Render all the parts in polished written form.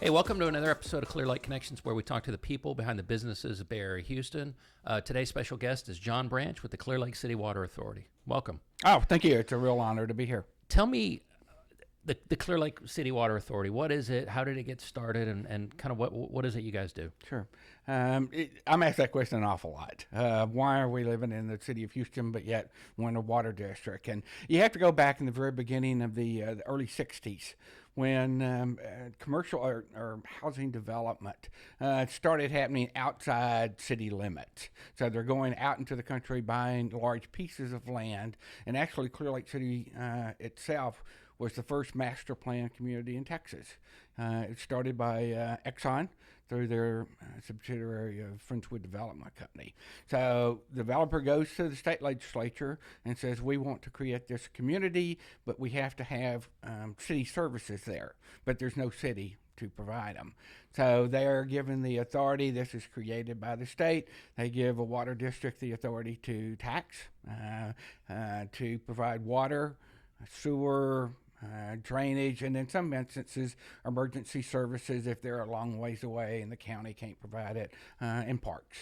Hey, welcome to another episode of Clear Lake Connections, where we talk to the people behind the businesses of Bay Area Houston. Today's special guest is John Branch with the Clear Lake City Water Authority. Welcome. Oh, thank you. It's a real honor to be here. Tell me, the Clear Lake City Water Authority, what is it? How did it get started? And kind of what is it you guys do? Sure. I'm asked that question an awful lot. Why are we living in the city of Houston, but yet we're in a water district? And you have to go back in the very beginning of the early 60s when commercial or housing development started happening outside city limits. So they're going out into the country, buying large pieces of land. And actually, Clear Lake City itself was the first master plan community in Texas. It started by Exxon through their subsidiary of Friendswood Development Company. So the developer goes to the state legislature and says, we want to create this community, but we have to have city services there. But there's no city to provide them. So they're given the authority. This is created by the state. They give a water district the authority to tax, to provide water, sewer, drainage, and in some instances, emergency services if they're a long ways away and the county can't provide it, and parks.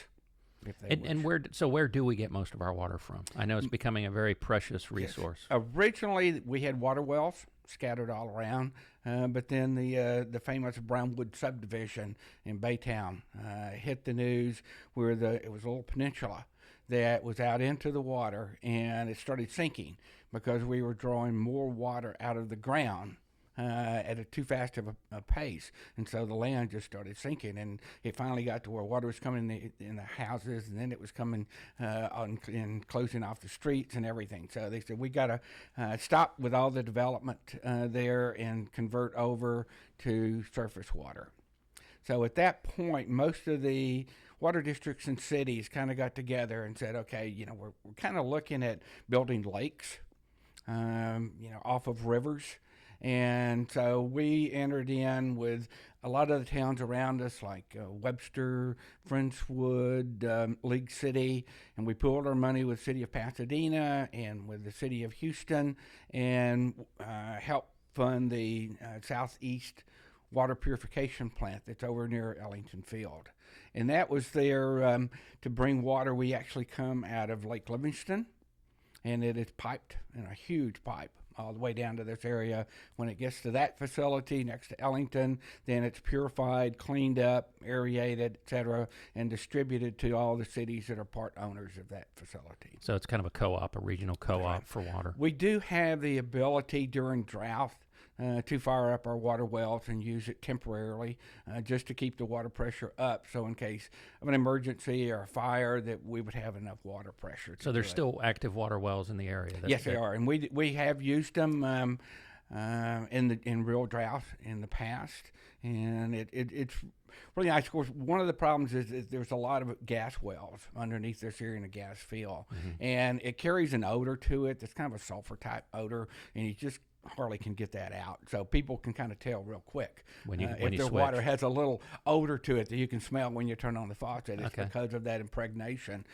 Where do we get most of our water from? I know it's becoming a very precious resource. Yes. Originally, we had water wells scattered all around, but then the famous Brownwood subdivision in Baytown hit the news where it was a little peninsula that was out into the water, and it started sinking because we were drawing more water out of the ground at a too fast of a pace, and so the land just started sinking, and it finally got to where water was coming in the houses, and then it was coming and closing off the streets and everything. So they said, we got to stop with all the development there and convert over to surface water. So at that point, most of the water districts and cities kind of got together and said, okay, we're kind of looking at building lakes, off of rivers. And so we entered in with a lot of the towns around us, like Webster, Friendswood, League City, and we pooled our money with the city of Pasadena and with the city of Houston, and helped fund the Southeast water purification plant that's over near Ellington Field. And that was there to bring water. We actually come out of Lake Livingston, and it is piped in a huge pipe all the way down to this area. When it gets to that facility next to Ellington, then it's purified, cleaned up, aerated, etc., and distributed to all the cities that are part owners of that facility. So it's kind of a co-op, a regional co-op Right. for water. We do have the ability during drought to fire up our water wells and use it temporarily just to keep the water pressure up, so in case of an emergency or a fire that we would have enough water pressure to So there's still active water wells in the area? Yes, they are, and we have used them in real drought in the past, and it's really nice. Of course, one of the problems is there's a lot of gas wells underneath this area in the gas field, and it carries an odor to it that's kind of a sulfur type odor, and you just hardly can get that out. So people can kind of tell real quick if their water has a little odor to it that you can smell when you turn on the faucet. It's because of that impregnation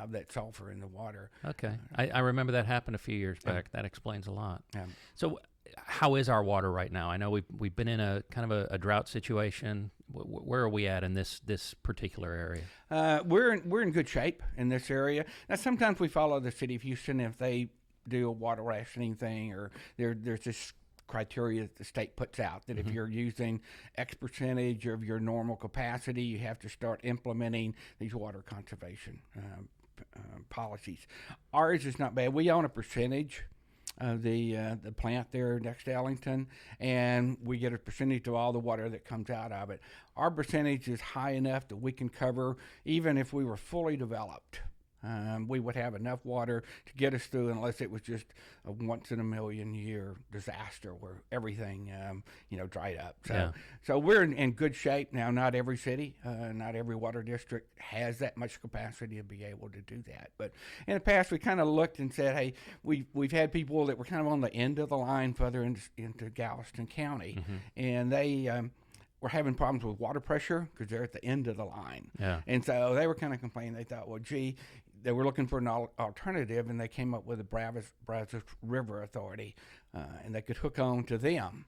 of that sulfur in the water. Okay. I remember that happened a few years back. That explains a lot. Yeah. So how is our water right now? I know we've been in a kind of a drought situation. Where are we at in this particular area? We're in good shape in this area. Now, sometimes we follow the city of Houston if they do a water rationing thing, or there's this criteria that the state puts out that if you're using X percentage of your normal capacity, you have to start implementing these water conservation policies. Ours is not bad. We own a percentage of the plant there next to Ellington, and we get a percentage of all the water that comes out of it. Our percentage is high enough that we can cover, even if we were fully developed. We would have enough water to get us through, unless it was just a once in a million year disaster where everything, dried up. So we're in good shape now. Not every city, not every water district has that much capacity to be able to do that. But in the past, we kind of looked and said, hey, we've had people that were kind of on the end of the line further into Galveston County, and they were having problems with water pressure because they're at the end of the line. Yeah. And so they were kind of complaining. They thought, well, gee, they were looking for an alternative, and they came up with the Brazos River Authority, and they could hook on to them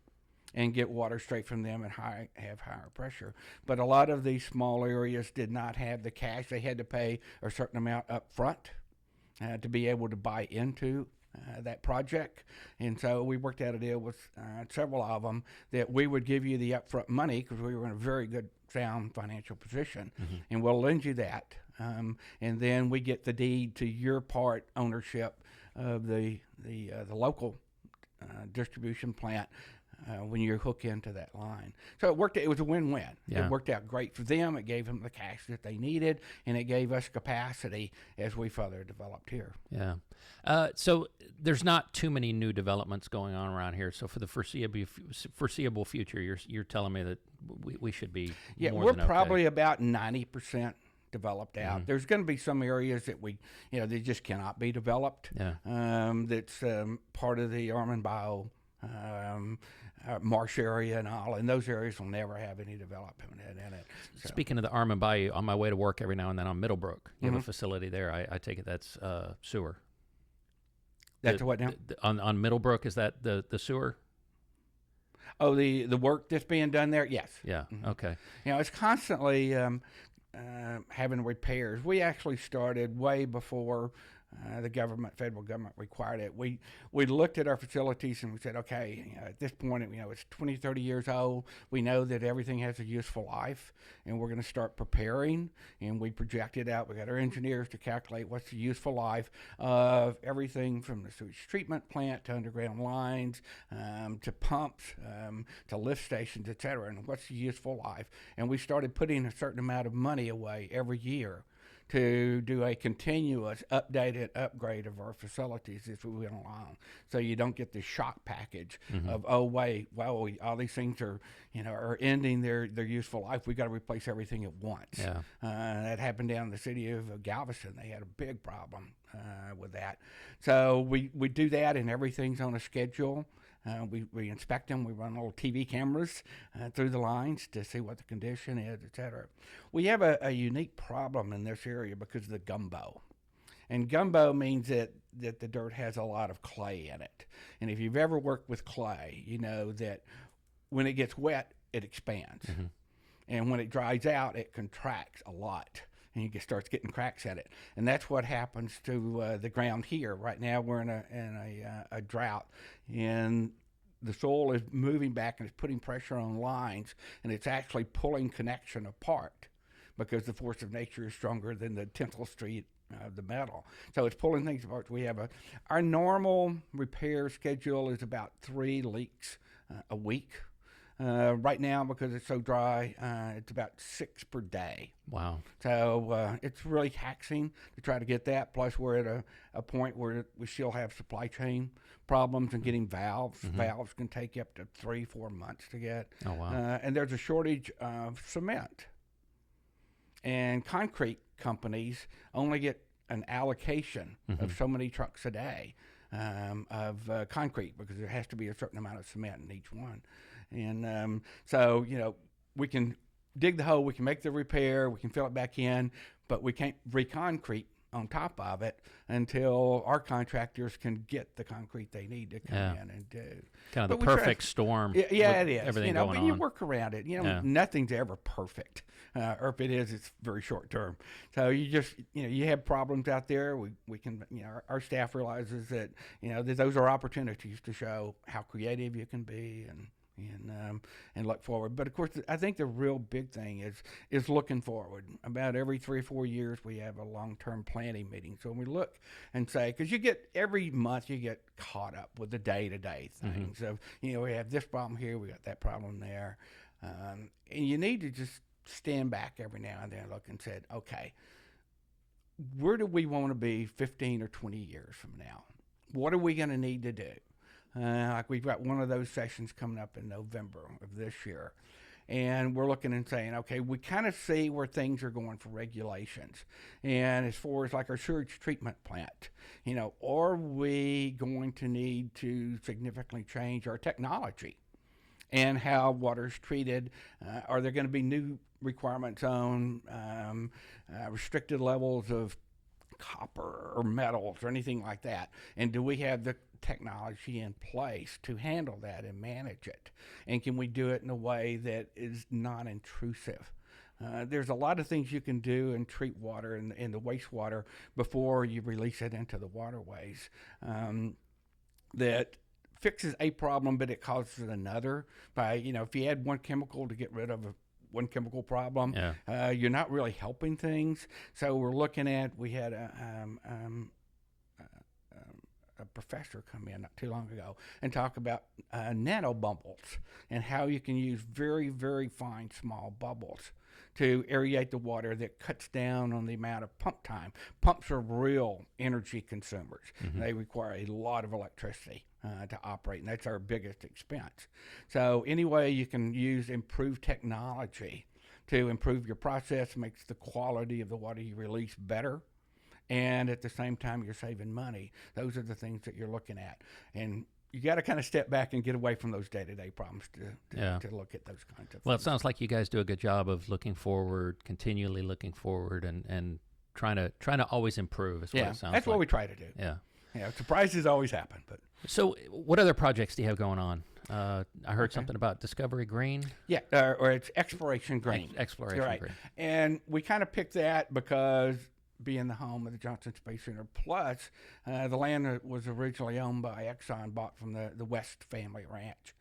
and get water straight from them and have higher pressure. But a lot of these small areas did not have the cash. They had to pay a certain amount up front to be able to buy into that project. And so we worked out a deal with several of them that we would give you the upfront money because we were in a very good, sound financial position, and we'll lend you that. And then we get the deed to your part ownership of the local distribution plant when you hook into that line. So it worked. It was a win-win. Yeah. It worked out great for them. It gave them the cash that they needed, and it gave us capacity as we further developed here. Yeah. So there's not too many new developments going on around here. So for the foreseeable future, you're telling me that we should be we're probably about 90% developed out. There's going to be some areas that they just cannot be developed. Yeah. That's part of the Armand Bio marsh area and all, and those areas will never have any development in it. So. Speaking of the Armand Bayou, on my way to work every now and then on Middlebrook, you have a facility there. I take it that's sewer. That's what now? On Middlebrook, is that the sewer? Oh, the work that's being done there? Yes. Yeah, okay. It's constantly having repairs. We actually started way before the federal government required it. We looked at our facilities and we said, okay, at this point, it's 20, 30 years old. We know that everything has a useful life, and we're going to start preparing, and we projected out. We got our engineers to calculate what's the useful life of everything from the sewage treatment plant to underground lines, to pumps, to lift stations, et cetera, and what's the useful life. And we started putting a certain amount of money away every year to do a continuous updated upgrade of our facilities as we went along, so you don't get this shock package of all these things are ending their useful life. We got to replace everything at once. Yeah. That happened down in the city of Galveston. They had a big problem with that. So we do that, and everything's on a schedule. We inspect them. We run little TV cameras through the lines to see what the condition is, et cetera. We have a unique problem in this area because of the gumbo. And gumbo means that the dirt has a lot of clay in it. And if you've ever worked with clay, you know that when it gets wet, it expands. And when it dries out, it contracts a lot. And it starts getting cracks at it, and that's what happens to the ground here. Right now, we're in a drought, and the soil is moving back and it's putting pressure on lines, and it's actually pulling connection apart because the force of nature is stronger than the tensile strength of the metal. So it's pulling things apart. We have our normal repair schedule is about 3 leaks a week. Right now, because it's so dry, it's about 6 per day. Wow. So it's really taxing to try to get that. Plus, we're at a point where we still have supply chain problems and getting valves. Valves can take up to 3-4 months to get. Oh, wow. And there's a shortage of cement. And concrete companies only get an allocation of so many trucks a day of concrete, because there has to be a certain amount of cement in each one. And so, we can dig the hole, we can make the repair, we can fill it back in, but we can't reconcrete on top of it until our contractors can get the concrete they need to come in and do. Kind of the perfect storm. Yeah, it is. Everything going but on. You work around it. Nothing's ever perfect. Or if it is, it's very short term. So you just, you have problems out there. We can, our staff realizes that, that those are opportunities to show how creative you can be and look forward. But of course, I think the real big thing is looking forward. About every 3 or 4 years, we have a long-term planning meeting. So we look and say, because every month you get caught up with the day-to-day things of, we have this problem here, we got that problem there, and you need to just stand back every now and then and look and say, okay, where do we want to be 15 or 20 years from now? What are we going to need to do? Like we've got one of those sessions coming up in November of this year. And we're looking and saying, okay, we kind of see where things are going for regulations. And as far as like our sewage treatment plant, are we going to need to significantly change our technology and how water is treated? Are there going to be new requirements on restricted levels of copper or metals or anything like that? And do we have the technology in place to handle that and manage it? And can we do it in a way that is non-intrusive? There's a lot of things you can do and treat water and the wastewater before you release it into the waterways that fixes a problem, but it causes another. By, if you add one chemical to get rid of one chemical problem, you're not really helping things. So we had a professor come in not too long ago and talk about nano bubbles and how you can use very, very fine, small bubbles to aerate the water that cuts down on the amount of pump time. Pumps are real energy consumers. They require a lot of electricity to operate, and that's our biggest expense. So anyway, you can use improved technology to improve your process, makes the quality of the water you release better, and at the same time you're saving money. Those are the things that you're looking at. And you got to kind of step back and get away from those day-to-day problems to look at those kinds of Well, things. it sounds like you guys do a good job of looking forward, continually looking forward, and trying to always improve. Is what it sounds like. That's what we try to do. Yeah. Surprises always happen. But So, what other projects do you have going on? I heard something about Discovery Green. yeah, or it's Exploration Green. Exploration You're right. Green. And we kind of picked that because being the home of the Johnson Space Center, plus the land that was originally owned by Exxon, bought from the West family ranch.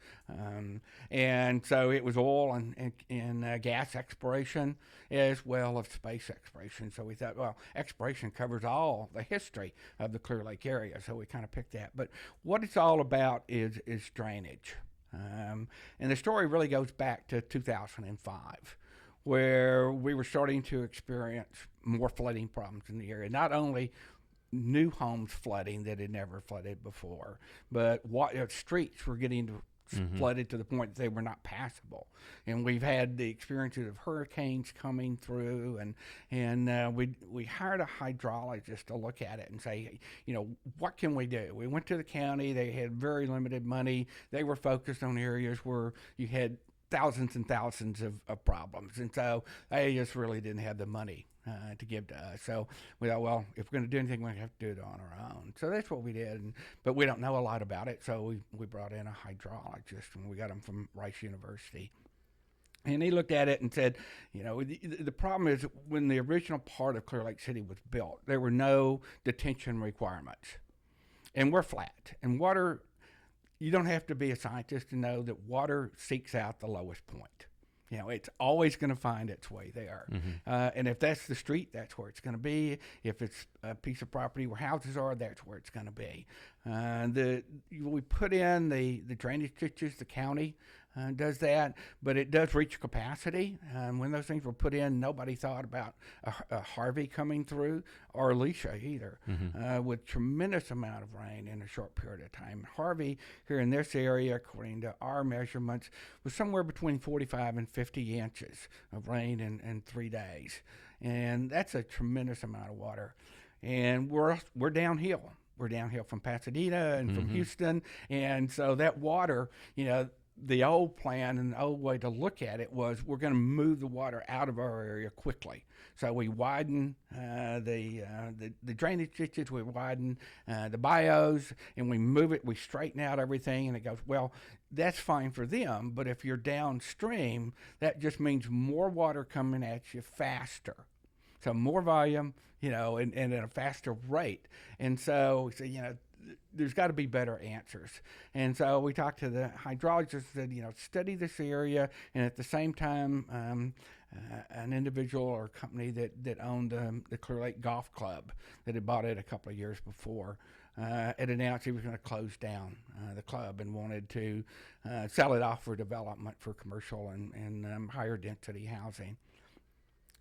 And so it was oil and gas exploration as well as space exploration. So we thought, well, exploration covers all the history of the Clear Lake area, so we kind of picked that. But what it's all about is drainage. And the story really goes back to 2005. Where we were starting to experience more flooding problems in the area. Not only new homes flooding that had never flooded before, but streets were getting flooded to the point that they were not passable. And we've had the experiences of hurricanes coming through, and we hired a hydrologist to look at it and say, what can we do? We went to the county. They had very limited money. They were focused on areas where you had thousands and thousands of problems. And so they just really didn't have the money to give to us. So we thought, well, if we're going to do anything, we have to do it on our own. So that's what we did. But we don't know a lot about it. So we brought in a hydrologist, and we got him from Rice University. And he looked at it and said, the problem is when the original part of Clear Lake City was built, there were no detention requirements. And we're flat. And water, you don't have to be a scientist to know that water seeks out the lowest point. It's always going to find its way there. And if that's the street, that's where it's going to be. If it's a piece of property where houses are, that's where it's going to be. We put in the drainage ditches, the county does that, but it does reach capacity. When those things were put in, nobody thought about a Harvey coming through, or Alicia either, with tremendous amount of rain in a short period of time. Harvey here in this area, according to our measurements, was somewhere between 45 and 50 inches of rain in 3 days. And that's a tremendous amount of water. And we're downhill. We're downhill from Pasadena and from Houston. And so that water, the old plan and the old way to look at it was we're going to move the water out of our area quickly. So we widen the drainage ditches, we widen the bios, and we move it, we straighten out everything, and it goes, well, that's fine for them, but if you're downstream, that just means more water coming at you faster. So more volume, and at a faster rate. And so, there's got to be better answers. And so we talked to the hydrologist, said, study this area, and at the same time, an individual or company that owned the Clear Lake Golf Club that had bought it a couple of years before had announced he was going to close down the club and wanted to sell it off for development for commercial and higher density housing.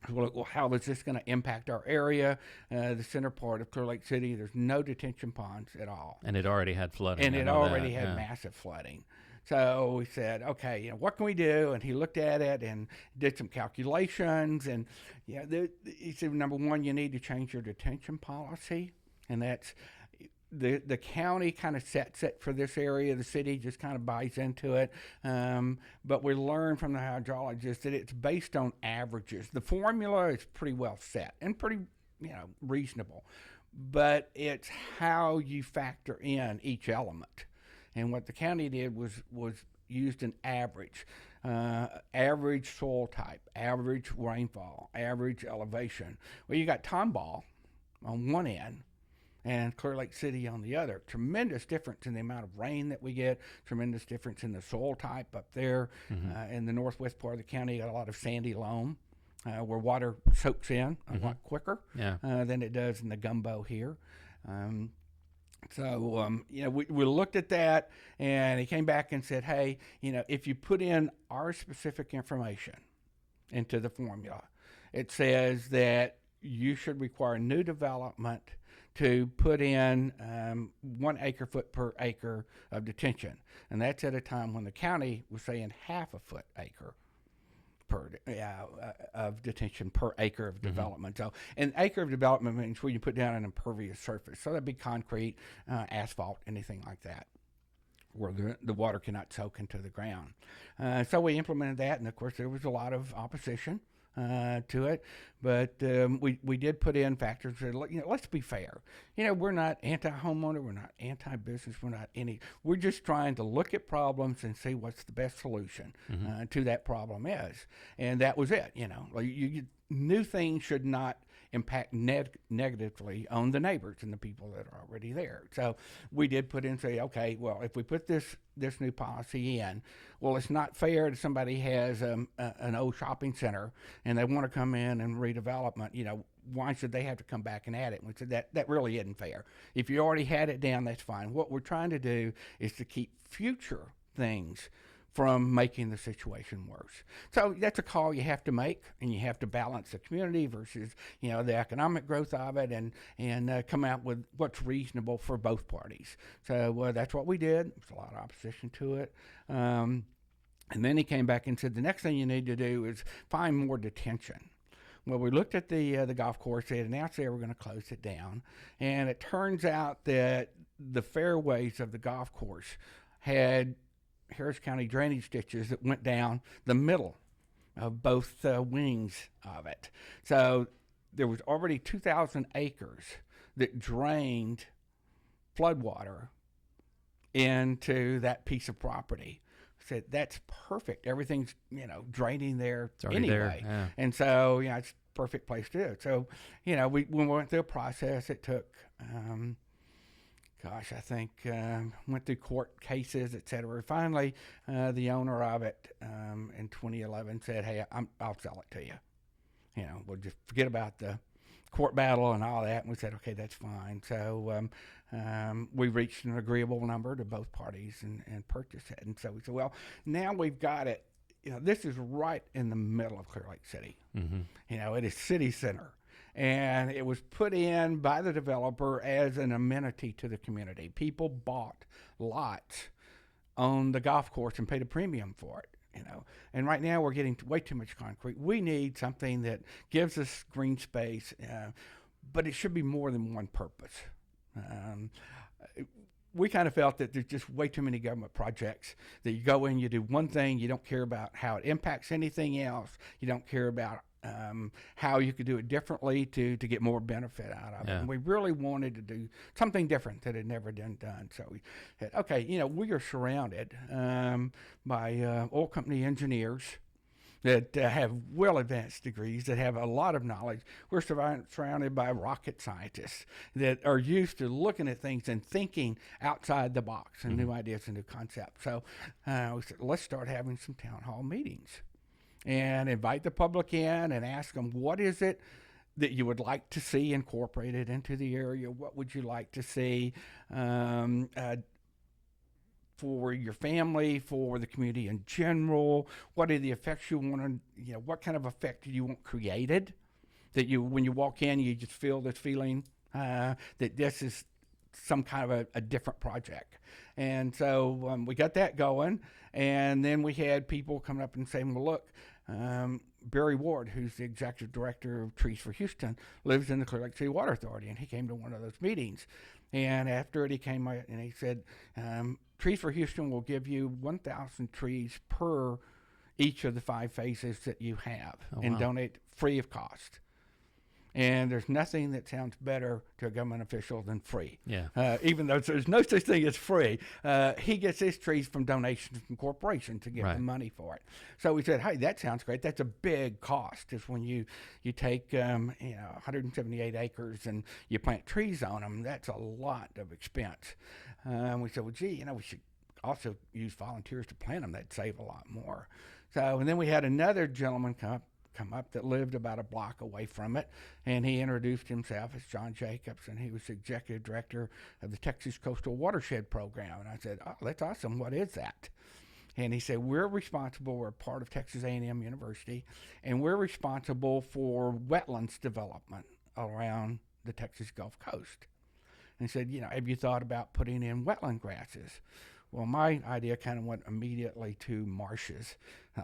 Well, how is this going to impact our area? The center part of Clear Lake City, there's no detention ponds at all. And it already had flooding. And it already had massive flooding. So we said, okay, what can we do? And he looked at it and did some calculations. And he said, number one, you need to change your detention policy. And that's the county kind of sets it for this area. The city just kind of buys into it. But we learned from the hydrologist that it's based on averages. The formula is pretty well set and pretty reasonable. But it's how you factor in each element. And what the county did was used an average soil type, average rainfall, average elevation. Well, you got Tomball on one end and Clear Lake City on the other. Tremendous difference in the amount of rain that we get, tremendous difference in the soil type up there. In the northwest part of the county, you got a lot of sandy loam. Where water soaks in a lot quicker than it does in the gumbo here. We looked at that, and he came back and said, hey, if you put in our specific information into the formula, it says that you should require new development to put in 1 acre-foot per acre of detention. And that's at a time when the county was saying half a foot acre of detention per acre of development. So an acre of development means where you put down an impervious surface. So that'd be concrete, asphalt, anything like that, where the water cannot soak into the ground. So we implemented that, and of course there was a lot of opposition to it, but we did put in factors that, let's be fair. We're not anti-homeowner, we're not anti-business, we're just trying to look at problems and see what's the best solution to that problem is. And that was it. New things should not impact negatively on the neighbors and the people that are already there. So we did put in, say, okay, well, if we put this new policy in, well, it's not fair that somebody has an old shopping center and they want to come in and redevelopment. Why should they have to come back and add it? And we said that really isn't fair. If you already had it down, that's fine. What we're trying to do is to keep future things from making the situation worse. So that's a call you have to make, and you have to balance the community versus, the economic growth of it, and come out with what's reasonable for both parties. So that's what we did. There's a lot of opposition to it. And then he came back and said, the next thing you need to do is find more detention. Well, we looked at the golf course. They had announced they were going to close it down. And it turns out that the fairways of the golf course had Harris County drainage ditches that went down the middle of both wings of it. So there was already 2,000 acres that drained floodwater into that piece of property. Said that's perfect. Everything's draining there anyway, Yeah. And so it's a perfect place to do it. So when we went through a process, it took. I think went through court cases, et cetera. Finally, the owner of it in 2011 said, hey, I'll sell it to you. We'll just forget about the court battle and all that. And we said, okay, that's fine. So we reached an agreeable number to both parties and purchased it. And so we said, well, now we've got it. This is right in the middle of Clear Lake City. It is city center. And it was put in by the developer as an amenity to the community. People bought lots on the golf course and paid a premium for it, And right now we're getting way too much concrete. We need something that gives us green space, but it should be more than one purpose. We kind of felt that there's just way too many government projects that you go in, you do one thing, you don't care about how it impacts anything else, you don't care about how you could do it differently to get more benefit out of it. And we really wanted to do something different that had never been done. So we said, okay, we are surrounded by oil company engineers that have well advanced degrees, that have a lot of knowledge. We're surrounded by rocket scientists that are used to looking at things and thinking outside the box and new ideas and new concepts. So we said, let's start having some town hall meetings and invite the public in and ask them, what is it that you would like to see incorporated into the area? What would you like to see for your family, for the community in general? What are the effects you want to, what kind of effect do you want created? That when you walk in, you just feel this feeling that this is some kind of a different project. And so we got that going. And then we had people coming up and saying, well, look, Barry Ward, who's the executive director of Trees for Houston, lives in the Clear Lake City Water Authority, and he came to one of those meetings. And after it, he came out and he said, Trees for Houston will give you 1,000 trees per each of the 5 phases that you have, and donate free of cost. And there's nothing that sounds better to a government official than free. Yeah. Even though there's no such thing as free, he gets his trees from donations from corporations to get Right. the money for it. So we said, hey, that sounds great. That's a big cost. Is when you take 178 acres and you plant trees on them. That's a lot of expense. We said, well, gee, we should also use volunteers to plant them. That'd save a lot more. So, and then we had another gentleman come up that lived about a block away from it, and he introduced himself as John Jacobs, and he was the executive director of the Texas Coastal Watershed Program. And I said, oh, that's awesome. What is that? And he said, we're part of Texas A&M University, and we're responsible for wetlands development around the Texas Gulf Coast. And he said, have you thought about putting in wetland grasses? Well, my idea kind of went immediately to marshes.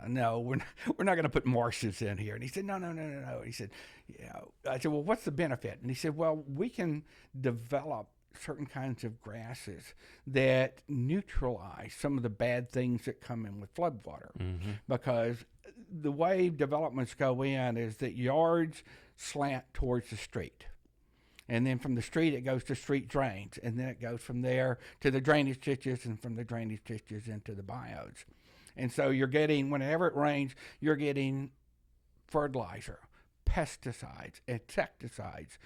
No, we're not going to put marshes in here. And he said, no. He said, I said, well, what's the benefit? And he said, well, we can develop certain kinds of grasses that neutralize some of the bad things that come in with floodwater. Mm-hmm. Because the way developments go in is that yards slant towards the street. And then from the street, it goes to street drains. And then it goes from there to the drainage ditches, and from the drainage ditches into the bios. And so you're getting, whenever it rains, you're getting fertilizer, pesticides, insecticides,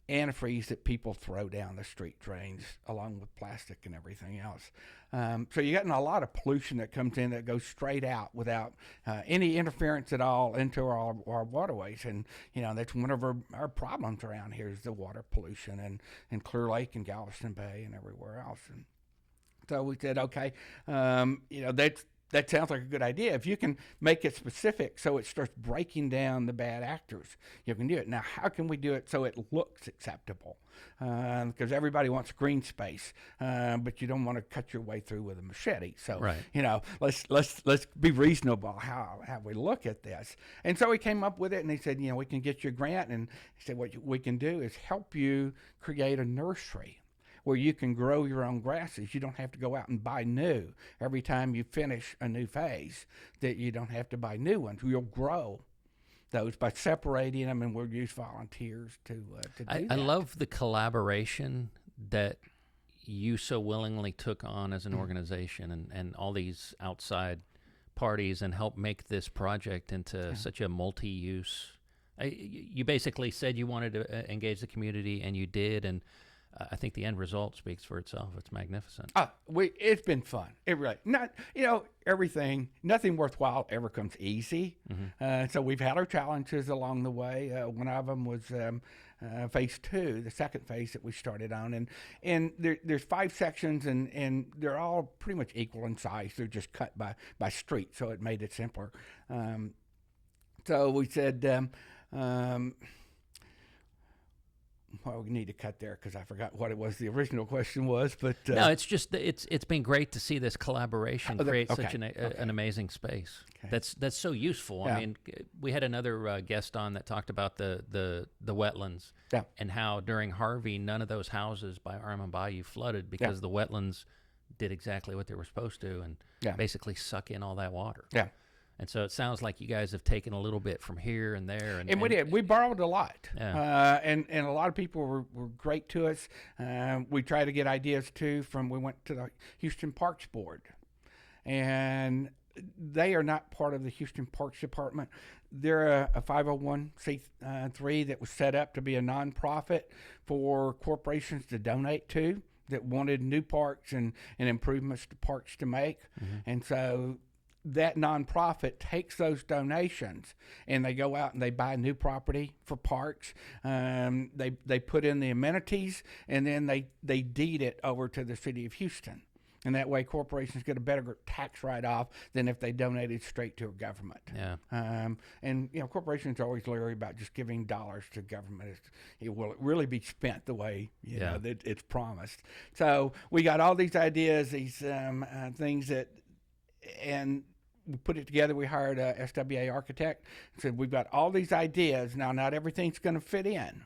antifreeze that people throw down the street drains along with plastic and everything else. So you're getting a lot of pollution that comes in that goes straight out without any interference at all into our waterways. And, that's one of our problems around here is the water pollution in Clear Lake and Galveston Bay and everywhere else. And so we said, okay, that sounds like a good idea. If you can make it specific so it starts breaking down the bad actors, you can do it. Now, how can we do it so it looks acceptable? Because everybody wants green space, but you don't want to cut your way through with a machete. So, right. Let's be reasonable how we look at this. And so he came up with it, and he said, we can get you a grant. And he said, what we can do is help you create a nursery where you can grow your own grasses. You don't have to go out and buy new every time you finish a new phase, that you don't have to buy new ones. You'll grow those by separating them, and we'll use volunteers to do that. I love the collaboration that you so willingly took on as an organization and all these outside parties and help make this project into such a multi-use. You basically said you wanted to engage the community, and you did, and I think the end result speaks for itself. It's magnificent. It's been fun. It really, nothing worthwhile ever comes easy. Mm-hmm. So we've had our challenges along the way. One of them was phase 2, the second phase that we started on. And there's 5 sections, and they're all pretty much equal in size. They're just cut by street, so it made it simpler. So we said, well, we need to cut there because I forgot what it was. The original question was, but no, it's just it's been great to see this collaboration create such an amazing space. Okay. That's so useful. Yeah. I mean, we had another guest on that talked about the wetlands and how during Harvey none of those houses by Armand Bayou flooded because the wetlands did exactly what they were supposed to and basically suck in all that water. Yeah. And so it sounds like you guys have taken a little bit from here and there. And we did. We borrowed a lot. Yeah. And a lot of people were great to us. We tried to get ideas, too, we went to the Houston Parks Board. And they are not part of the Houston Parks Department. They're a 501c3 that was set up to be a nonprofit for corporations to donate to that wanted new parks and improvements to parks to make. Mm-hmm. And so that nonprofit takes those donations and they go out and they buy new property for parks. They put in the amenities, and then they deed it over to the city of Houston. And that way corporations get a better tax write-off than if they donated straight to a government. Yeah. And corporations are always leery about just giving dollars to government. Will it really be spent the way that it's promised? So we got all these ideas, these things that, and we put it together. We hired a SWA architect and said, we've got all these ideas. Now, not everything's going to fit in.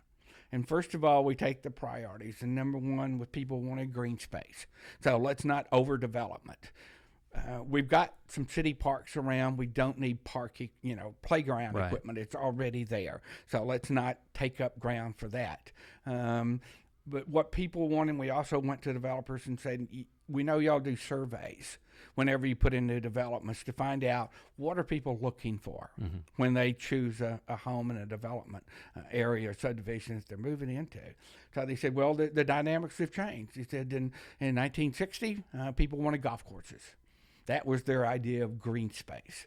And first of all, we take the priorities. And number one, with people wanting green space. So let's not overdevelopment. we've got some city parks around. We don't need playground right. equipment. It's already there. So let's not take up ground for that. But what people want, and we also went to developers and said, we know y'all do surveys whenever you put in new developments to find out what are people looking for when they choose a home in a development area or subdivision that they're moving into. So they said, well, the dynamics have changed. He said in 1960, people wanted golf courses. That was their idea of green space.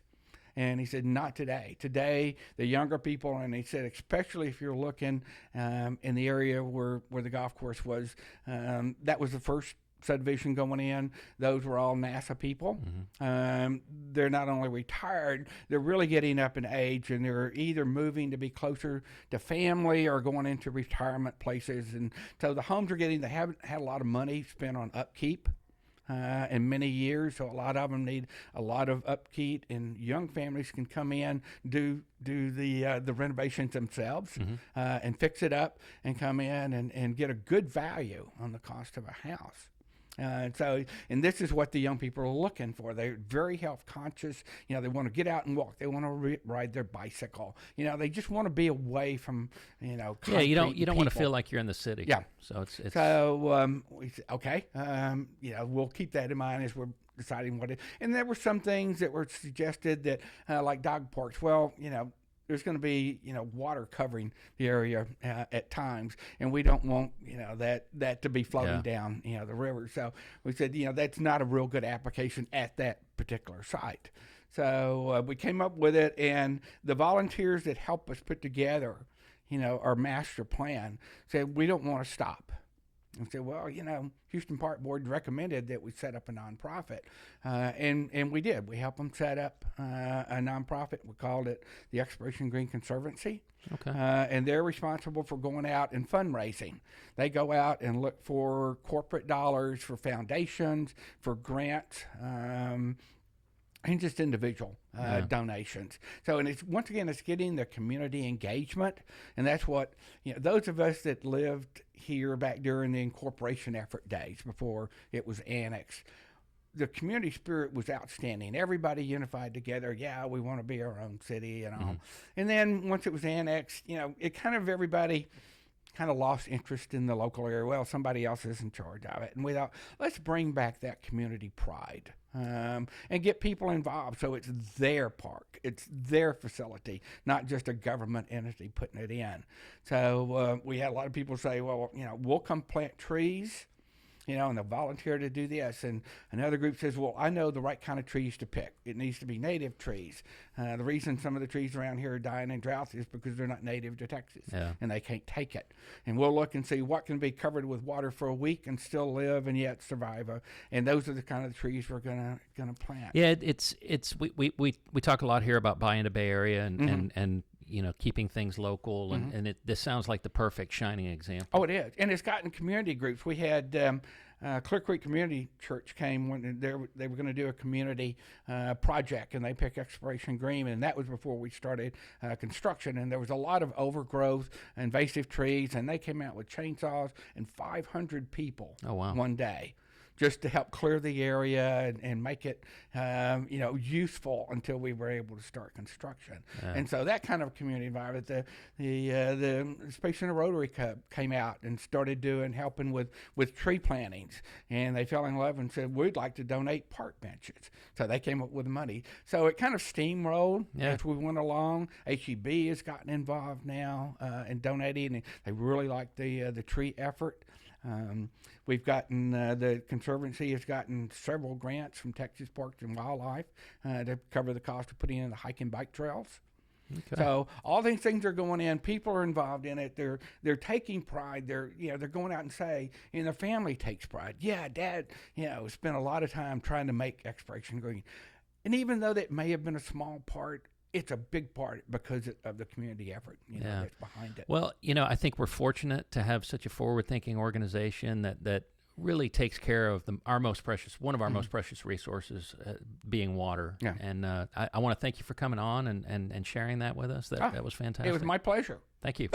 And he said, not today. Today, the younger people, and he said, especially if you're looking in the area where the golf course was, that was the first subdivision going in. Those were all NASA people. They're not only retired, they're really getting up in age, and they're either moving to be closer to family or going into retirement places. And so the homes they haven't had a lot of money spent on upkeep in many years, so a lot of them need a lot of upkeep, and young families can come in, do the renovations themselves and fix it up and come in and get a good value on the cost of a house. And this is what the young people are looking for. They're very health conscious. They want to get out and walk. They want to ride their bicycle. They just want to be away from, yeah. You don't want to feel like you're in the city. Yeah. So it's we said, okay. We'll keep that in mind as we're deciding what it. And there were some things that were suggested that, like dog parks. Well, there's going to be, water covering the area at times, and we don't want, that to be floating down, the river. So we said, that's not a real good application at that particular site. So we came up with it, and the volunteers that help us put together, our master plan said, we don't want to stop. And said, well, Houston Park Board recommended that we set up a nonprofit, and we did. We helped them set up a nonprofit. We called it the Exploration Green Conservancy. Okay. And they're responsible for going out and fundraising. They go out and look for corporate dollars, for foundations, for grants, and just individual donations. So, and it's getting the community engagement, and that's what those of us that lived here back during the incorporation effort days before it was annexed. The community spirit was outstanding. Everybody unified together. Yeah, we want to be our own city and all. And then once it was annexed, it everybody kind of lost interest in the local area. Well, somebody else is in charge of it. And we thought, let's bring back that community pride and get people involved so it's their park. It's their facility, not just a government entity putting it in. So we had a lot of people say, well, we'll come plant trees. And they'll volunteer to do this. And another group says, well, I know the right kind of trees to pick. It needs to be native trees. The reason some of the trees around here are dying in drought is because they're not native to Texas, and they can't take it. And we'll look and see what can be covered with water for a week and still live and yet survive. And those are the kind of trees we're gonna plant. Yeah, we talk a lot here about buying the Bay Area and keeping things local, and this sounds like the perfect shining example. Oh, it is, and it's gotten community groups. We had Clear Creek Community Church came when they were going to do a community project, and they picked Exploration Green, and that was before we started construction. And there was a lot of overgrowth, invasive trees, and they came out with chainsaws and 500 people one day, just to help clear the area and make it, useful until we were able to start construction. Yeah. And so that kind of community environment, the Space Center Rotary Club came out and started helping with tree plantings, and they fell in love and said, we'd like to donate park benches. So they came up with the money. So it kind of steamrolled as we went along. HEB has gotten involved now in donating, and they really like the tree effort. We've gotten the Conservancy has gotten several grants from Texas Parks and Wildlife to cover the cost of putting in the hike and bike trails. Okay. So all these things are going in. People are involved in it. They're taking pride. They're going out and say, their family takes pride. Yeah, Dad, spent a lot of time trying to make Exploration Green, and even though that may have been a small part, it's a big part because of the community effort that's behind it. Well, I think we're fortunate to have such a forward-thinking organization that really takes care of one of our most precious resources, being water. Yeah. And I want to thank you for coming on and sharing that with us. That was fantastic. It was my pleasure. Thank you.